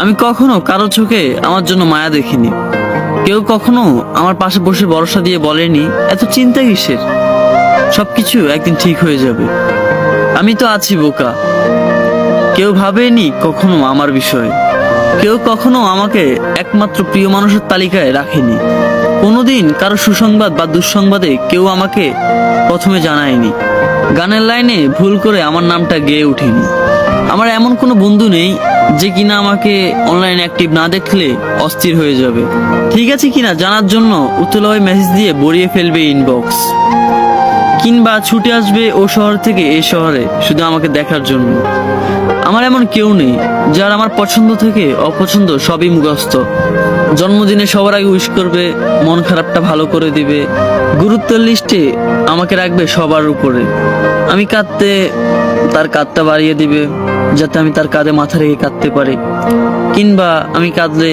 আমি কখনো কারো চোখে আমার জন্য মায়া দেখিনি। কেউ কখনো আমার পাশে বসে ভরসা দিয়ে বলেনি এত চিন্তা কিসের, সবকিছু একদিন ঠিক হয়ে যাবে। আমি তো আছি বোকা। কেউ ভাবেনি কখনো আমার বিষয়ে। কেউ কখনো আমাকে একমাত্র প্রিয় মানুষের তালিকায় রাখেনি। কোনোদিন কারো সুসংবাদ বা দুঃসংবাদে কেউ আমাকে প্রথমে জানায়নি। গানের লাইনে ভুল করে আমার নামটা গেয়ে ওঠেনি। আমার এমন কোনো বন্ধু নেই যে কিনা আমাকে অনলাইন অ্যাক্টিভ না দেখলে অস্থির হয়ে যাবে, ঠিক আছে কিনা জানার জন্য উতলা মেসেজ দিয়ে ভরিয়ে ফেলবে ইনবক্স, কিংবা ছুটে আসবে ও শহর থেকে এই শহরে শুধু আমাকে দেখার জন্য। আমার এমন কেউ নেই যার আমার পছন্দ থেকে অপছন্দ সবই মুখস্থ। জন্মদিনে সবার আগে উইশ করবে, মন খারাপটা ভালো করে দিবে, গুরুত্বের লিস্টে আমাকে রাখবে সবার উপরে। আমি কাঁদতে তার কাঁধটা বাড়িয়ে দিবে যাতে আমি তার কাঁধে মাথা রেখে কাঁদতে পারি, কিংবা আমি কাঁদলে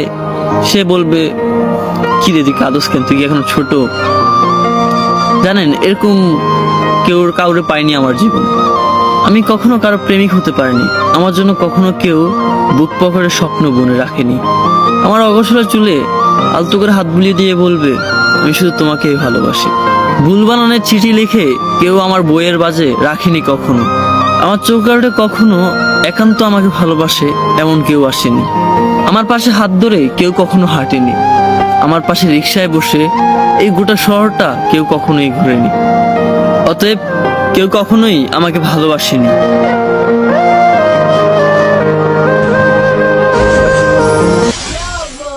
সে বলবে কি রে তুই কাঁদস কেন, তুই কি এখনো ছোট। জানেন, এরকম কেউ কাউরে পাইনি আমার জীবন। আমি কখনো কারো প্রেমিক হতে পারিনি। আমার জন্য কখনো কেউ বুক পকেটে স্বপ্ন বুনে রাখেনি। আমার অগোছলা চুলে আলতো করে হাত বুলিয়ে দিয়ে বলবে আমি শুধু তোমাকেই ভালোবাসি। ভুল বানানের চিঠি লিখে কেউ আমার বইয়ের বাজে রাখেনি কখনো। আমার চোখ আড়ে কখনো একান্ত আমাকে ভালোবাসে এমন কেউ আসেনি। আমার পাশে হাত ধরে কেউ কখনো হাঁটেনি। আমার পাশে রিকশায় বসে এই গোটা শহরটা কেউ কখনোই ঘুরেনি। অতএব কেউ কখনোই আমাকে ভালোবাসেনি।